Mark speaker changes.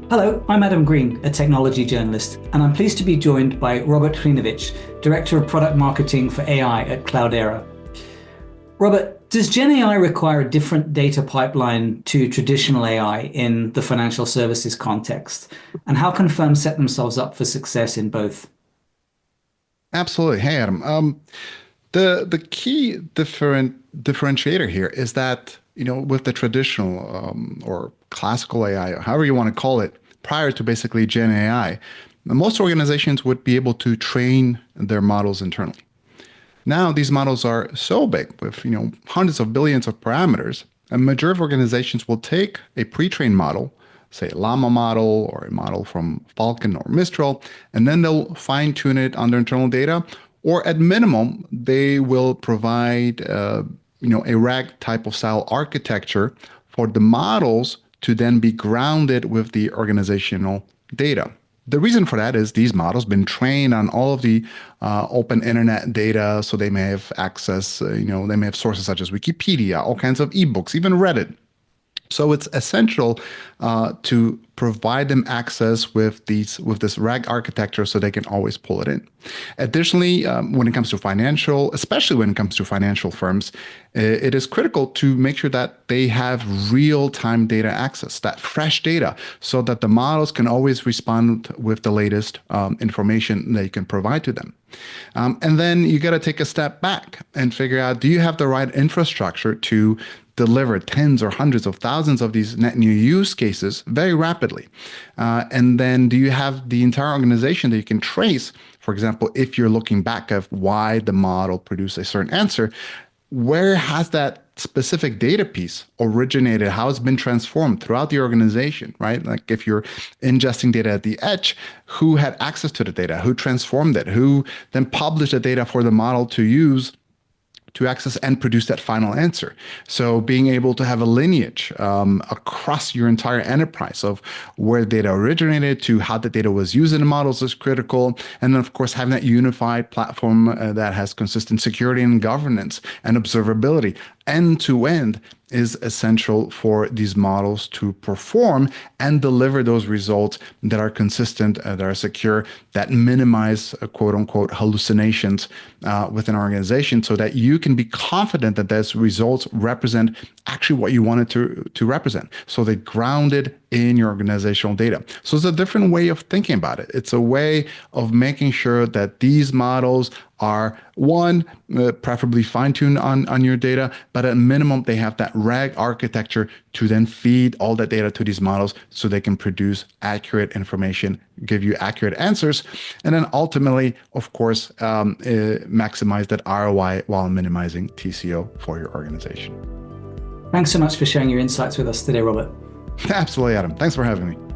Speaker 1: Hello, I'm Adam Green, a technology journalist, and I'm pleased to be joined by Robert Hryniewicz, Director of Product Marketing for AI at Cloudera. Robert, does GenAI require a different data pipeline to traditional AI in the financial services context? And how can firms set themselves up for success in both?
Speaker 2: Absolutely. Hey, Adam. The key differentiator here is that, with the traditional or classical AI, or however you want to call it, prior to basically Gen AI, most organizations would be able to train their models internally. Now these models are so big with hundreds of billions of parameters, a majority of organizations will take a pre-trained model, say a Llama model or a model from Falcon or Mistral, and then they'll fine-tune it on their internal data, or at minimum, they will provide a RAG type of style architecture for the models to then be grounded with the organizational data. The reason for that is these models been trained on all of the open internet data, so they may have access, they may have sources such as Wikipedia, all kinds of ebooks, even Reddit. So it's essential to provide them access with this RAG architecture so they can always pull it in. Additionally, when it comes to financial, especially when it comes to financial firms, it is critical to make sure that they have real-time data access, that fresh data, so that the models can always respond with the latest information that you can provide to them. And then you got to take a step back and figure out, do you have the right infrastructure to deliver tens or hundreds of thousands of these net new use cases very rapidly? And then do you have the entire organization that you can trace? For example, if you're looking back at why the model produced a certain answer, where has that specific data piece originated, how it's been transformed throughout the organization, right? Like if you're ingesting data at the edge, who had access to the data, who transformed it, who then published the data for the model to use to access and produce that final answer. So being able to have a lineage across your entire enterprise of where data originated to how the data was used in the models is critical. And then, of course, having that unified platform that has consistent security and governance and observability end to end is essential for these models to perform and deliver those results that are consistent, that are secure, that minimize quote unquote hallucinations within an organization, so that you can be confident that those results represent actually what you wanted to represent. So they're grounded in your organizational data. So it's a different way of thinking about it. It's a way of making sure that these models are, one, preferably fine-tuned on your data, but at minimum, they have that RAG architecture to then feed all that data to these models so they can produce accurate information, give you accurate answers, and then ultimately, of course, maximize that ROI while minimizing TCO for your organization.
Speaker 1: Thanks so much for sharing your insights with us today, Robert.
Speaker 2: Absolutely, Adam. Thanks for having me.